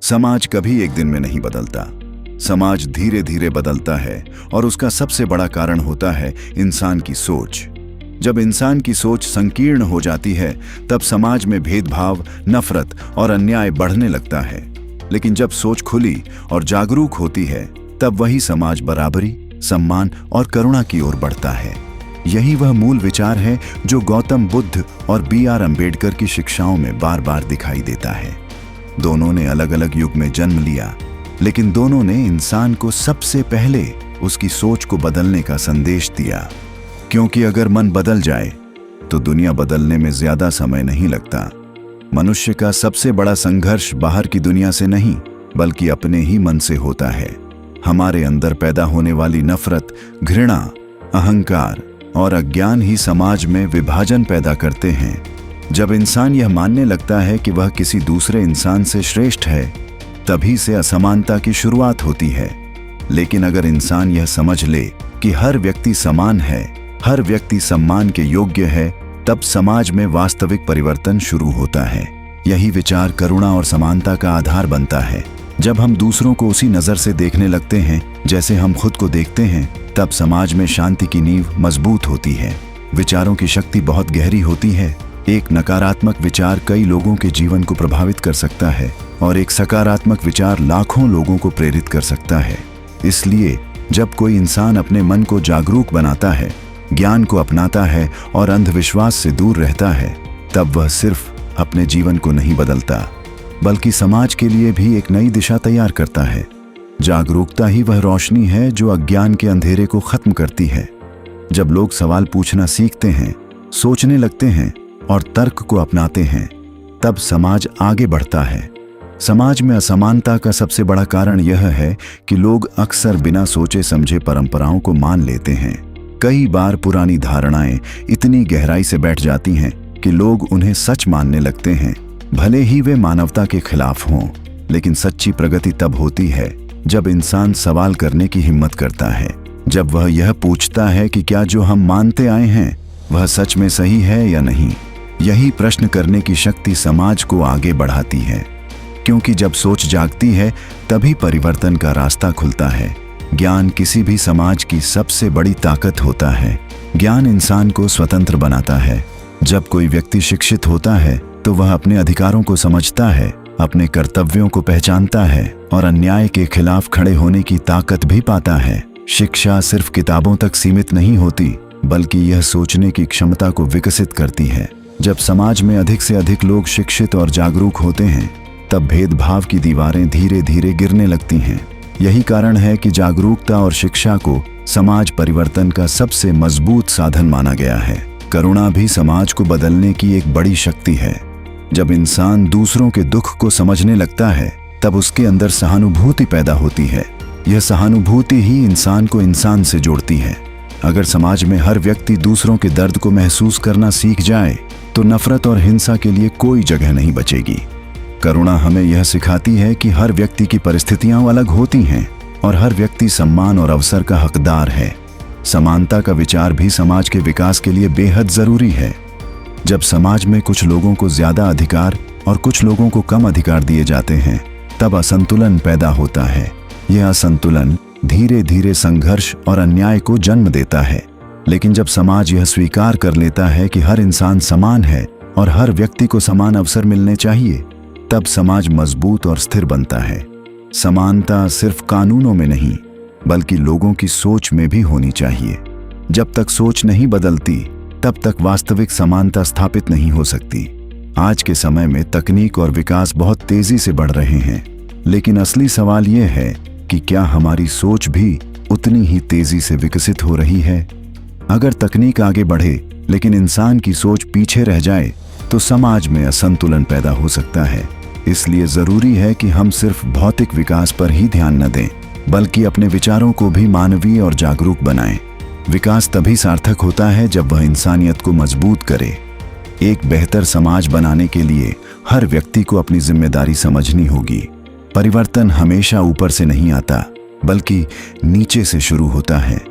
समाज कभी एक दिन में नहीं बदलता। समाज धीरे धीरे बदलता है और उसका सबसे बड़ा कारण होता है इंसान की सोच। जब इंसान की सोच संकीर्ण हो जाती है तब समाज में भेदभाव, नफरत और अन्याय बढ़ने लगता है। लेकिन जब सोच खुली और जागरूक होती है तब वही समाज बराबरी, सम्मान और करुणा की ओर बढ़ता है। यही वह मूल विचार है जो गौतम बुद्ध और B.R. अम्बेडकर की शिक्षाओं में बार बार दिखाई देता है। दोनों ने अलग अलग युग में जन्म लिया, लेकिन दोनों ने इंसान को सबसे पहले उसकी सोच को बदलने का संदेश दिया। क्योंकि अगर मन बदल जाए तो दुनिया बदलने में ज्यादा समय नहीं लगता। मनुष्य का सबसे बड़ा संघर्ष बाहर की दुनिया से नहीं बल्कि अपने ही मन से होता है। हमारे अंदर पैदा होने वाली नफरत, घृणा, अहंकार और अज्ञान ही समाज में विभाजन पैदा करते हैं। जब इंसान यह मानने लगता है कि वह किसी दूसरे इंसान से श्रेष्ठ है, तभी से असमानता की शुरुआत होती है। लेकिन अगर इंसान यह समझ ले कि हर व्यक्ति समान है, हर व्यक्ति सम्मान के योग्य है, तब समाज में वास्तविक परिवर्तन शुरू होता है। यही विचार करुणा और समानता का आधार बनता है। जब हम दूसरों को उसी नजर से देखने लगते हैं जैसे हम खुद को देखते हैं, तब समाज में शांति की नींव मजबूत होती है। विचारों की शक्ति बहुत गहरी होती है। एक नकारात्मक विचार कई लोगों के जीवन को प्रभावित कर सकता है और एक सकारात्मक विचार लाखों लोगों को प्रेरित कर सकता है। इसलिए जब कोई इंसान अपने मन को जागरूक बनाता है, ज्ञान को अपनाता है और अंधविश्वास से दूर रहता है, तब वह सिर्फ अपने जीवन को नहीं बदलता बल्कि समाज के लिए भी एक नई दिशा तैयार करता है। जागरूकता ही वह रोशनी है जो अज्ञान के अंधेरे को खत्म करती है। जब लोग सवाल पूछना सीखते हैं, सोचने लगते हैं और तर्क को अपनाते हैं, तब समाज आगे बढ़ता है। समाज में असमानता का सबसे बड़ा कारण यह है कि लोग अक्सर बिना सोचे समझे परंपराओं को मान लेते हैं। कई बार पुरानी धारणाएं इतनी गहराई से बैठ जाती हैं कि लोग उन्हें सच मानने लगते हैं, भले ही वे मानवता के खिलाफ हों। लेकिन सच्ची प्रगति तब होती है जब इंसान सवाल करने की हिम्मत करता है, जब वह यह पूछता है कि क्या जो हम मानते आए हैं वह सच में सही है या नहीं। यही प्रश्न करने की शक्ति समाज को आगे बढ़ाती है, क्योंकि जब सोच जागती है तभी परिवर्तन का रास्ता खुलता है। ज्ञान किसी भी समाज की सबसे बड़ी ताकत होता है। ज्ञान इंसान को स्वतंत्र बनाता है। जब कोई व्यक्ति शिक्षित होता है तो वह अपने अधिकारों को समझता है, अपने कर्तव्यों को पहचानता है और अन्याय के खिलाफ खड़े होने की ताकत भी पाता है। शिक्षा सिर्फ किताबों तक सीमित नहीं होती बल्कि यह सोचने की क्षमता को विकसित करती है। जब समाज में अधिक से अधिक लोग शिक्षित और जागरूक होते हैं, तब भेदभाव की दीवारें धीरे धीरे गिरने लगती हैं। यही कारण है कि जागरूकता और शिक्षा को समाज परिवर्तन का सबसे मजबूत साधन माना गया है। करुणा भी समाज को बदलने की एक बड़ी शक्ति है। जब इंसान दूसरों के दुख को समझने लगता है, तब उसके अंदर सहानुभूति पैदा होती है। यह सहानुभूति ही इंसान को इंसान से जोड़ती है। अगर समाज में हर व्यक्ति दूसरों के दर्द को महसूस करना सीख जाए तो नफरत और हिंसा के लिए कोई जगह नहीं बचेगी। करुणा हमें यह सिखाती है कि हर व्यक्ति की परिस्थितियां अलग होती हैं और हर व्यक्ति सम्मान और अवसर का हकदार है। समानता का विचार भी समाज के विकास के लिए बेहद जरूरी है। जब समाज में कुछ लोगों को ज्यादा अधिकार और कुछ लोगों को कम अधिकार दिए जाते हैं, तब असंतुलन पैदा होता है। यह असंतुलन धीरे धीरे संघर्ष और अन्याय को जन्म देता है। लेकिन जब समाज यह स्वीकार कर लेता है कि हर इंसान समान है और हर व्यक्ति को समान अवसर मिलने चाहिए, तब समाज मजबूत और स्थिर बनता है। समानता सिर्फ कानूनों में नहीं बल्कि लोगों की सोच में भी होनी चाहिए। जब तक सोच नहीं बदलती तब तक वास्तविक समानता स्थापित नहीं हो सकती। आज के समय में तकनीक और विकास बहुत तेजी से बढ़ रहे हैं, लेकिन असली सवाल यह है कि क्या हमारी सोच भी उतनी ही तेजी से विकसित हो रही है। अगर तकनीक आगे बढ़े लेकिन इंसान की सोच पीछे रह जाए तो समाज में असंतुलन पैदा हो सकता है। इसलिए जरूरी है कि हम सिर्फ भौतिक विकास पर ही ध्यान न दें बल्कि अपने विचारों को भी मानवीय और जागरूक बनाएं। विकास तभी सार्थक होता है जब वह इंसानियत को मजबूत करे। एक बेहतर समाज बनाने के लिए हर व्यक्ति को अपनी जिम्मेदारी समझनी होगी। परिवर्तन हमेशा ऊपर से नहीं आता बल्कि नीचे से शुरू होता है।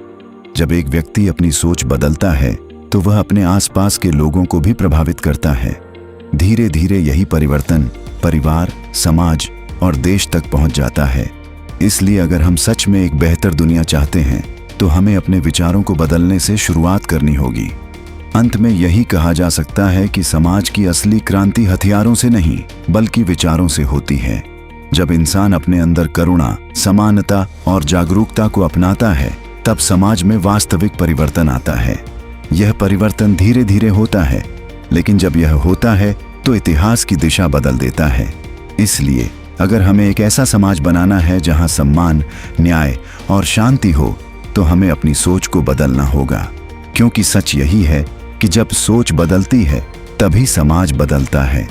जब एक व्यक्ति अपनी सोच बदलता है तो वह अपने आसपास के लोगों को भी प्रभावित करता है। धीरे धीरे यही परिवर्तन परिवार, समाज और देश तक पहुंच जाता है। इसलिए अगर हम सच में एक बेहतर दुनिया चाहते हैं तो हमें अपने विचारों को बदलने से शुरुआत करनी होगी। अंत में यही कहा जा सकता है कि समाज की असली क्रांति हथियारों से नहीं बल्कि विचारों से होती है। जब इंसान अपने अंदर करुणा, समानता और जागरूकता को अपनाता है तब समाज में वास्तविक परिवर्तन आता है। यह परिवर्तन धीरे धीरे होता है, लेकिन जब यह होता है तो इतिहास की दिशा बदल देता है। इसलिए अगर हमें एक ऐसा समाज बनाना है जहां सम्मान, न्याय और शांति हो तो हमें अपनी सोच को बदलना होगा, क्योंकि सच यही है कि जब सोच बदलती है तभी समाज बदलता है।